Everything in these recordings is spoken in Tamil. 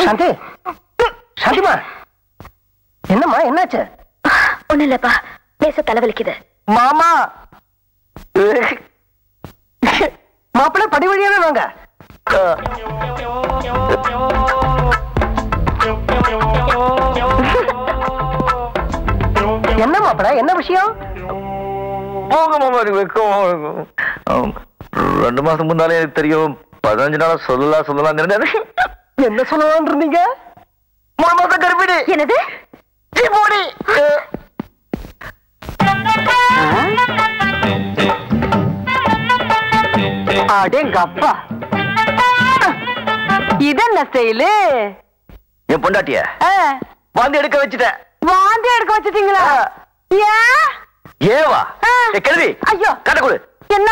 சாந்தி, சாந்திமா, என்னம்மா என்னாச்சு? ஒண்ணு இல்லப்பா, பேச தலைவலிக்குது. மாமா, மாப்பிள்ளை படி வழியாவே வாங்க. என்ன மாப்பிள்ளை, என்ன விஷயம்? போங்க மாமா, வெக்கம். 2 மாசம் முன்னாலே எனக்கு தெரியும். 15 நாளா சொல்லலாம் இருந்தேன். என்ன சொல்லலாம்னு இருந்தீங்க? 3 மாசம் கர்ப்பிணி. என்னது? அடேங்கப்பா, இதென்ன ஸ்டைலு? என் பொண்டாட்டிய வாந்தி எடுக்க வச்சுட்டேன். வாந்தி எடுக்க வச்சிட்டீங்களா? ஏவா கேள்வி? ஐயோ, கட்ட கொடு. என்ன?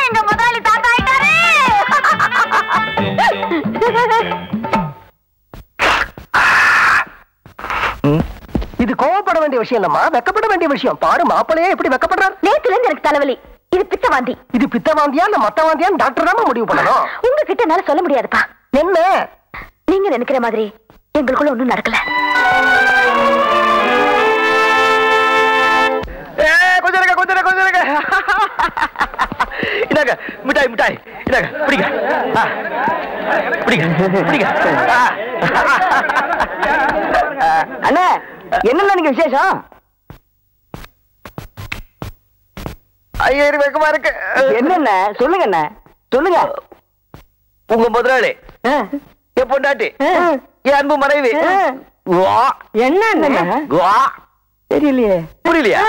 எங்க முதலாளி தாத்தா ஆயிட்டாரு. இது கோவப்பட வேண்டிய விஷயம் இல்லம்மா, வெக்கப்பட வேண்டிய விஷயம். பாரு, மாப்பிள்ளையே எப்படி வெக்கப்படுறாரு. நேத்துல இருந்து எனக்கு தலைவலி. இது பித்த வாந்தி. இது பித்த வாந்தியா இல்ல மத்த வாந்தியான்னு டாக்டர் தான் முடிவு பண்ணணும். உங்ககிட்ட என்னால சொல்ல முடியாதுப்பா. என்ன? நீங்க நினைக்கிற மாதிரி எங்களுக்குள்ள ஒண்ணும் நடக்கல. கொஞ்சம் இதாங்க மிட்டாய் இதாங்க, பிடிங்க. அண்ணா, என்னென்ன நீங்க விசேஷம்? 5000 வெக்கமா இருக்கு. என்னென்ன சொல்லுங்க அண்ணா, சொல்லுங்க. உங்க முதலாளி, என் பொண்டாட்டி, என் அன்பு மனைவி. என்ன தெரியலையே. புரியலையா?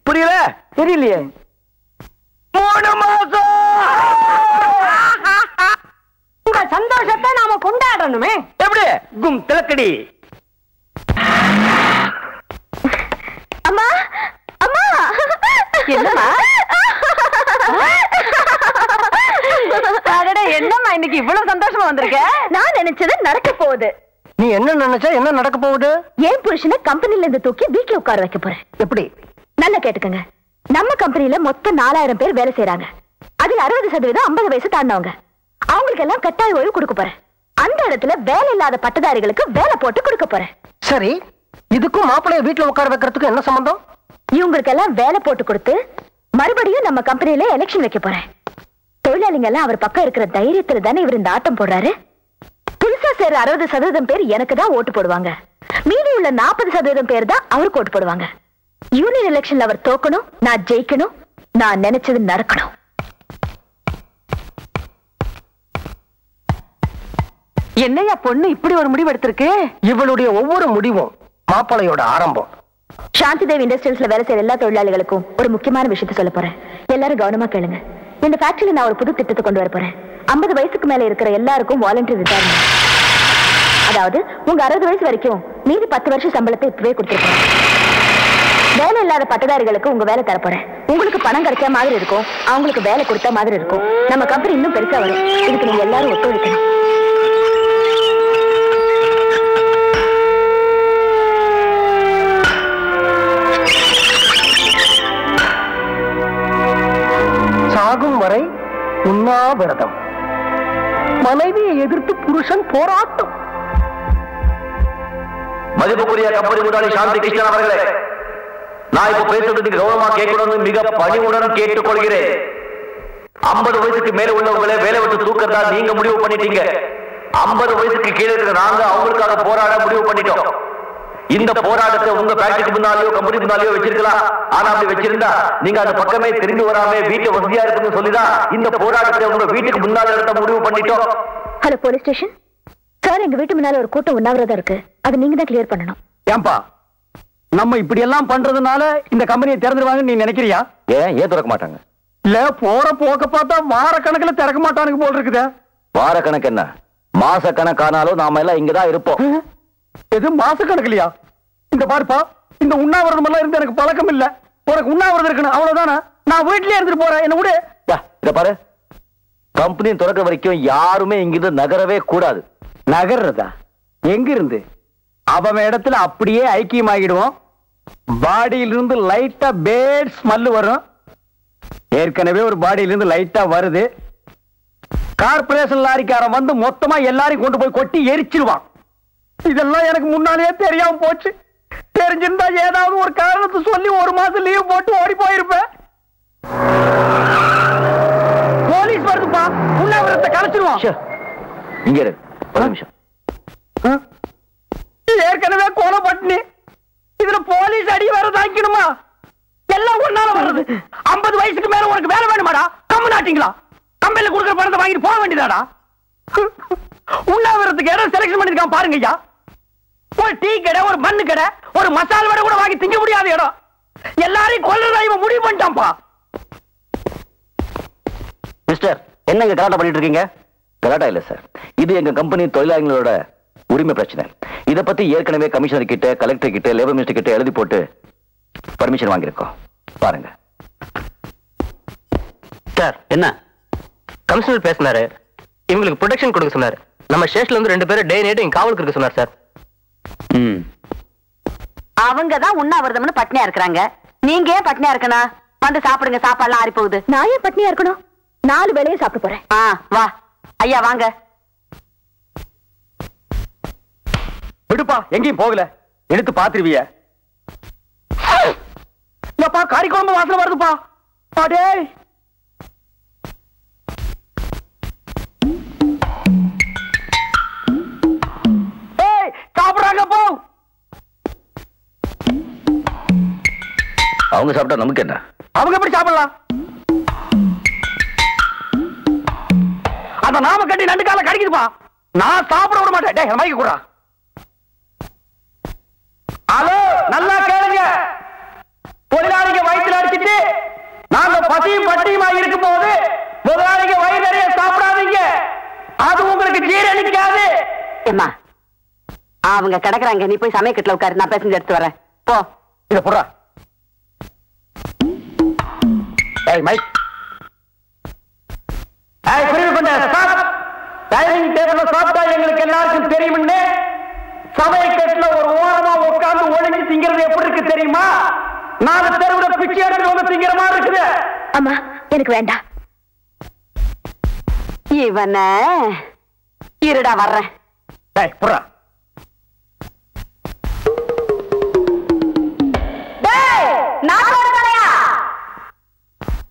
புரியல? தெரியலையே. 3 மாசம். உங்க சந்தோஷத்தை நாம கொண்டாடணுமே. எப்படி? கும் திலக்கடி. அம்மா, அம்மா, என்னம்மா? என்னம்மா இன்னைக்கு இவ்வளவு சந்தோஷமா வந்திருக்க? நான் நினைச்சது நடக்க போகுது. நீ என்ன நினைச்சா என்ன நடக்க போகுது? ஏன் புருஷனை கம்பெனில இருந்து தூக்கி வீட்டுல உட்கார வைக்க போறேன். எப்படி? நல்லா கேட்டுக்கங்க. நம்ம கம்பெனில மொத்தம் 4000 பேர் வேலை செய்யறாங்க. அதுல 60% 50 வயசு தாண்டவங்க. அவங்களுக்கு எல்லாம் கட்டாய ஓய்வு கொடுக்க போறேன். அந்த இடத்துல வேலை இல்லாத பட்டதாரிகளுக்கு வேலை போட்டு கொடுக்க போறேன். சரி, இதுக்கும் மாப்பிள்ளைய வீட்டுல உட்கார வைக்கிறதுக்கு என்ன சம்பந்தம்? இவங்களுக்கு எல்லாம் வேலை போட்டு கொடுத்து மறுபடியும் நம்ம கம்பெனில எலெக்ஷன் வைக்க போறேன். தொழிலாளிங்க எல்லாம் அவர் பக்கம் இருக்கிற தைரியத்துல தானே இவர் இந்த ஆட்டம் போடுறாரு. புதுசா சேர 60% பேர் எனக்கு தான் ஓட்டு போடுவாங்க. மீதி உள்ள 40% பேர் தான் அவருக்கு ஓட்டு போடுவாங்க. யூனியன் எலெக்ஷன்ல அவர் தோக்கணும், நான் ஜெயிக்கணும், நான் நினைச்சது நடக்கணும். என்னையா பொண்ணு இப்படி ஒரு முடிவு எடுத்திருக்கு? இவளுடைய ஒவ்வொரு முடிவும் மாப்பிள்ளையோட ஆரம்பம். சாந்தி தேவி இண்டஸ்ட்ரியல்ஸ்ல வேலை செய்யற எல்லா தொழிலாளிகளுக்கும் ஒரு முக்கியமான விஷயத்தை சொல்ல போறேன். எல்லாரும் கவனமா கேளுங்க. இந்த ஃபேக்டரியில நான் ஒரு புது திட்டத்தை கொண்டு வர போறேன். 50 வயசுக்கு மேல இருக்கிற எல்லாருக்கும் வாலண்டரி ரிட்டையர்மென்ட். அதாவது உங்க 60 வயசு வரைக்கும் மீதி 10 வருஷம் சம்பளத்தை இப்பவே கொடுத்துருக்கோம். வேலை இல்லாத பட்டதாரிகளுக்கு உங்க வேலை தரப்போறேன். உங்களுக்கு பணம் கிடைச்ச மாதிரி இருக்கும், அவங்களுக்கு வேலை கொடுத்த மாதிரி இருக்கும். நம்ம கம்பெனி இன்னும் பெருசா வரும். இதுக்கு நீங்க எல்லாரும் ஒத்துழைக்கணும். சாகும் வரை உண்ணாவிரதம். மனைவியை எதிர்த்து புருஷன் போராட்டம். மதிப்புக்குரிய கம்பெனி முதலாளி சாந்தி கிருஷ்ணன் அவர்களே, நான் இப்ப பேசுறது கௌரவமா கேட்கணும்னு மிக பணிவுடன் கேட்டுக்கொள்கிறேன். 50 வயசுக்கு மேல உள்ளவங்களே வேலை விட்டு தூக்கறதா நீங்க முடிவு பண்ணிட்டீங்க. 50 வயசுக்கு கீழே இருக்கிற நாங்க அவங்களுக்காக போராட முடிவு பண்ணிட்டோம். இந்த போராட்டத்தை உங்க ஃபேக்டரிக்கு முன்னாலேயோ கம்பெனி முன்னாலேயோ வச்சிருக்கலாம். ஆனா அப்படி வச்சிருந்தா நீங்க அந்த பக்கமே திரும்பி வராம வீட்டு வசதியா இருக்குன்னு சொல்லிதான் இந்த போராட்டத்தை உங்க வீட்டுக்கு முன்னால நடத்த முடிவு பண்ணிட்டோம். ஹலோ போலீஸ் ஸ்டேஷன் சார், எங்க வீட்டு முன்னால ஒரு கூட்டம் உண்ணாவிரதம் இருக்கு. அது நீங்க தான் கிளியர் பண்ணணும். ஏன்பா நம்ம இப்படி எல்லாம் பண்றதுனால இந்த கம்பெனியை திறந்துருவாங்கன்னு நீ நினைக்கிறியா? ஏன் திறக்க மாட்டாங்க? இல்ல, போற போக்க பார்த்தா வார கணக்குல திறக்க மாட்டானுங்க போல் இருக்குதா? வார கணக்கு என்ன, மாச கணக்கானாலும் நாம எல்லாம் இங்கதான் இருப்போம். எது மாச கணக்குலையா? இந்த பாருப்பா, இந்த உண்ணாவிரதம் எல்லாம் இருந்து எனக்கு பழக்கம் இல்ல. உனக்கு உண்ணாவிரதம் இருக்கணும் அவ்வளவுதானா? நான் வீட்லயே இருந்துட்டு போறேன், என்ன விடு. இத பாரு, கம்பெனி திறக்க வரைக்கும் யாருமே இங்கிருந்து நகரவே கூடாது. நகர்றதா? எங்க இருந்து அவன் இடத்துல அப்படியே ஐக்கியமாகிடுவோம். பாடியிலிருந்து லைட்டா பேட் ஸ்மெல் வரும். ஏற்கனவே ஒரு பாடியிலிருந்து லைட்டா வருது. கார்பரேஷன் லாரிக்காரன் வந்து மொத்தமா எல்லாரையும் கொண்டு போய் கொட்டி எரிச்சிருவான். இதெல்லாம் எனக்கு முன்னாலேயே தெரியாம போச்சு. தெரிஞ்சிருந்தா ஏதாவது ஒரு காரணத்தை சொல்லி ஒரு மாசம் லீவ் போட்டு ஓடி போயிருப்பேன். போலீஸ் வருதுப்பா, உண்ணாவிரத்தை கலைச்சிருவான். இங்க இரு, ஒரு நிமிஷம். ஏற்கனவே கொலை பட்டினி, இதுல போலீஸ் அடி வேற தாக்கணுமா? எல்லாம் ஒன்னால வர்றது. 50 வயசுக்கு மேல உனக்கு வேலை வேணுமாடா? கம்மு நாட்டிங்களா? கம்பெனில கொடுக்குற பணத்தை வாங்கிட்டு போக வேண்டியதாடா. உண்ணாவிரத்துக்கு இடம் செலக்ஷன் பண்ணிருக்கான் பாருங்க ஐயா. ஒரு டீ கடை, ஒரு மண்ணு கடை, ஒரு மசாலா வடை கூட வாங்கி திங்க முடியாத இடம். எல்லாரையும் கொல்றதா இவன் முடிவு பண்ணிட்டான்ப்பா. மிஸ்டர், என்னங்க கலாட்டா பண்ணிட்டு இருக்கீங்க? கலாட்டா இல்ல சார், இது எங்க கம்பெனி தொழிலாளர்களோட உரிமை பிரச்சனை. இத பத்தி ஏற்கனவே கமிஷனர் கிட்ட, கலெக்டர் கிட்ட, லேபர் மினிஸ்டர் கிட்ட எழுதி போட்டு பர்மிஷன் வாங்கியிருக்கோம். பாருங்க சார். என்ன கமிஷனர் பேசினாரு, இவங்களுக்கு ப்ரொடெக்ஷன் கொடுக்க சொன்னாரு. நம்ம ஸ்டேஷன்ல இருந்து 2 பேரும் டே நைட் இங்க காவலுக்கு இருக்க சொன்னார் சார். அவங்க தான் உண்ணாவிரதம்னு பட்னியா இருக்கிறாங்க. நீங்க ஏன் பட்னியா இருக்கணும்? வந்து சாப்பிடுங்க, சாப்பாடுலாம் ஆறி போகுது. நான் ஏன் பட்னியா இருக்கணும்? 4 வேளையும் சாப்பிட்டு போறேன். வா ஐயா, வாங்க. விடுப்பா, எங்கேயும் போகல. எடுத்து பாத்துருவிய. கறி குழம்பு வாசனை வருதுப்பா. அடே சாப்பிடுறாங்க போ. அவங்க சாப்பிட்டா நமக்கு என்ன? அவங்க எப்படி சாப்பிடலாம்? அந்த நாம கட்டி 2 கால கடிக்குதுப்பா. நான் சாப்பிட விட மாட்டேன். டேய் மைக்கு குடுறா. ஹலோ, நல்லா கேளுங்க. தொழிலாளிங்க வயிற்றுல அடிச்சிட்டு நாங்க பசியும் பட்டியுமா இருக்கும் போது முதலாளிங்க வயிறு நிறைய சாப்பிடாதீங்க. அது உங்களுக்கு ஜீரணிக்காது. ஏம்மா, அவங்க கிடக்குறாங்க, நீ போய் சமயக்கட்டுல உட்காரு, நான் பேசஞ்சு எடுத்து வரேன். போ. இத போடுறா. ஏய் மைக். ஏய் புரியுது பண்ண ஸ்டாப். டைனிங் டேபிள்ல சாப்பிட்டா எங்களுக்கு எல்லாருக்கும் தெரியும்னு சமயக்கட்டுல ஒரு ஓரமா உட்கார்ந்து ஒளிஞ்சு திங்கிறது எப்படி இருக்கு தெரியுமா? 4 தெருவுல பிச்சை எடுத்து வந்து திங்கிற மாதிரி இருக்குது. அம்மா, எனக்கு வேண்டாம். இவன இருடா வர்றேன். டேய் புறா.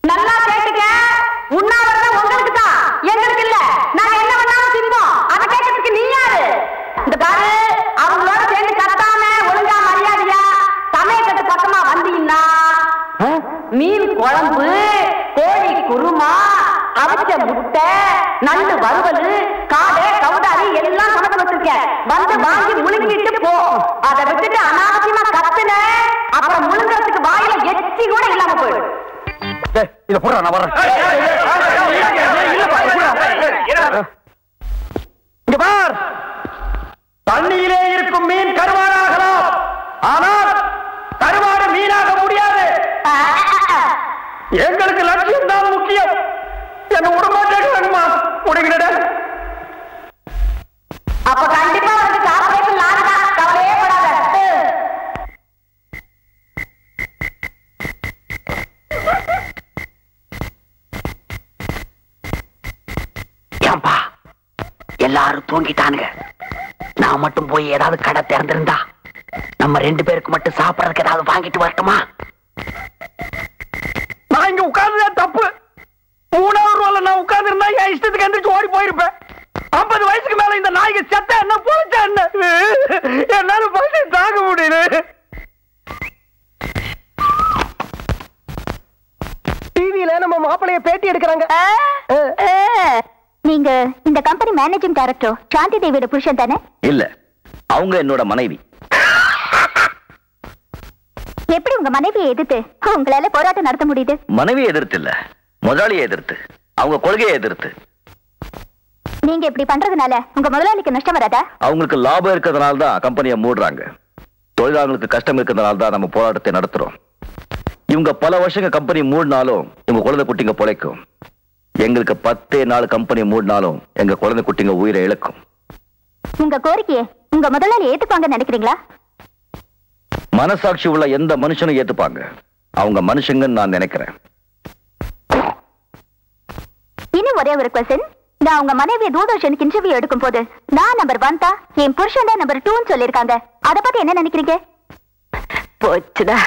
நல்லா கேட்டுக்க. உண்ணாவிரதம் உங்களுக்கு தான், எங்களுக்கு இல்ல. நாங்க என்ன வேணாலும் தின்போம். அதை கேட்கறதுக்கு நீ யாரு? இந்த பாரு, அவங்களோட சேர்ந்து கத்தாம ஒழுங்கா மரியாதையா சமயக்கட்டு பக்கமா வந்தீங்கன்னா மீன் குழம்பு, கோழி குருமா, அவிச்ச முட்டை, நண்டு வறுவல், காடை, கவுதாரி எல்லாம் சமைச்சு வச்சிருக்கேன். வந்து வாங்கி முழுங்கிட்டு போ. அதை விட்டுட்டு அனாவசியமா கத்துன அப்புறம் முழுங்கிறதுக்கு வாயில எச்சி கூட இல்லாம போயிடும். இத போடுறா, நான் வர்றேன். இங்க பார், தண்ணியிலே இருக்கும் மீன் கருவாடாகலாம், ஆனால் கருவாடு மீனாக முடியாது. எங்களுக்கு லட்சியம் தான் முக்கியம். என்ன விடமாட்டேங்குமா? முடிகிறட. அப்ப கண்டிப்பா வந்து கார்பரேஷன் லாரிடா, கவலையே படாத. ஏன்பா எல்லாரும் தூங்கிட்டானுங்க. நான் மட்டும் போய் ஏதாவது கடை திறந்திருந்தா நம்ம 2 பேருக்கு மட்டும் சாப்பிடறதுக்கு ஏதாவது வாங்கிட்டு வரட்டுமா? நான் இங்க உட்கார்ந்ததே தப்பு. 3வது ரோல நான் உட்கார்ந்து இருந்தா என் இஷ்டத்துக்கு எந்திரிச்சு ஓடி போயிருப்பேன். 50 வயசுக்கு மேல இந்த நாய்க்கு செத்த என்ன பொழைச்சா என்ன? என்னால பசி தாங்க முடியல. டிவியில நம்ம மாப்பிளைய பேட்டி எடுக்கிறாங்க. நீங்க இந்த கம்பெனி மேனேஜிங் டைரக்டர் சாந்தி தேவியோட புருஷன் தானே? இல்ல, அவங்க என்னோட மனைவி. எப்படி உங்க மனைவியை எதிர்த்து உங்களால போராட்டம் நடத்த முடியுது? மனைவியை எதிர்த்து இல்ல, முதலாளியை எதிர்த்து, அவங்க கொள்கையை எதிர்த்து. நீங்க இப்படி பண்றதுனால உங்க முதலாளிக்கு நஷ்டம் வராதா? அவங்களுக்கு லாபம் இருக்கிறதுனால தான் கம்பெனியை மூடுறாங்க. தொழிலாளர்களுக்கு கஷ்டம் இருக்கிறதுனால தான் நம்ம போராட்டத்தை நடத்துறோம். இவங்க பல வருஷங்க கம்பெனி மூடினாலும் இவங்க குழந்தை குட்டிங்க பொழைக்கும். எங்களுக்கு 10 நாள் கம்பெனி மூடினாலும் எங்க குழந்தை குட்டிங்க உயிரை இழக்கும். உங்க கோரிக்கையை உங்க முதலாளி ஏத்துப்பாங்கன்னு நினைக்கிறீங்களா? மனசாட்சி உள்ள எந்த மனுஷனும் ஏத்துப்பாங்க. அவங்க மனுஷங்கன்னு நான் நினைக்கிறேன். இன்னும் ஒரே ஒரு கொஸ்டின். நான் உங்க மனைவி தூர்தர்ஷனுக்கு இன்டர்வியூ எடுக்கும் போது நான் நம்பர் 1 தான், என் புருஷன் தான் நம்பர் 2ன்னு சொல்லிருக்காங்க. அத பத்தி என்ன நினைக்கிறீங்க? போச்சுடா,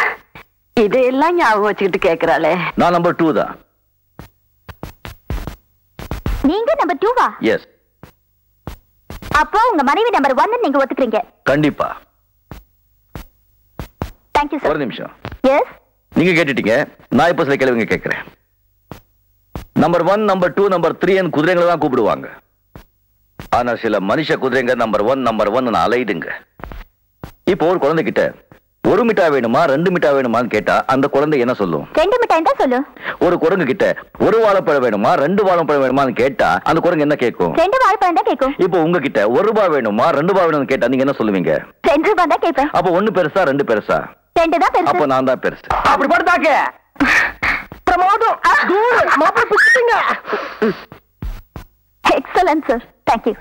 இதையெல்லாம் ஞாபகம் வச்சுக்கிட்டு கேக்குறாளே. நான் நம்பர் 2 தான். நீங்க நம்பர் 2வா? எஸ். அப்போ உங்க மனைவி நம்பர் 1 நீங்க ஒத்துக்கிறீங்க? கண்டிப்பா. Thank you sir. ஒரு நிமிஷம். எஸ். நீங்க கேட்டுட்டீங்க, நான் இப்ப சில கேள்விங்க கேட்கிறேன். நம்பர் 1, நம்பர் 2, நம்பர் 3 குதிரைங்களை தான் கூப்பிடுவாங்க. ஆனா சில மனுஷ குதிரைங்க நம்பர் 1 அலையுதுங்க. இப்போ ஒரு குழந்தைகிட்ட 1 மிட்டாய் வேணுமா 2 மிட்டாய் வேணுமான்னு கேட்டா அந்த குழந்தை என்ன சொல்லும்? 2 மிட்டாய் தான் சொல்லும். ஒரு குரங்கு கிட்ட 1 வாழைப்பழம் வேணுமா 2 வாழைப்பழம் வேணுமான்னு கேட்டா அந்த குரங்கு என்ன கேட்கும்? 2 வாழைப்பழம் தான் கேட்கும். இப்போ உங்ககிட்ட 1 ரூபாய் வேணுமா 2 ரூபாய் வேணும்னு கேட்டா நீங்க என்ன சொல்லுவீங்க? 2 ரூபாய் தான் கேட்பேன். அப்போ 1 பெருசா 2 பெருசா? 2 தான் பெருசு. அப்போ நான் தான் பெருசு. அப்படி படுத்தாக்க பிரமோதம் எக்ஸலன்ட் சார். தேங்க்யூ.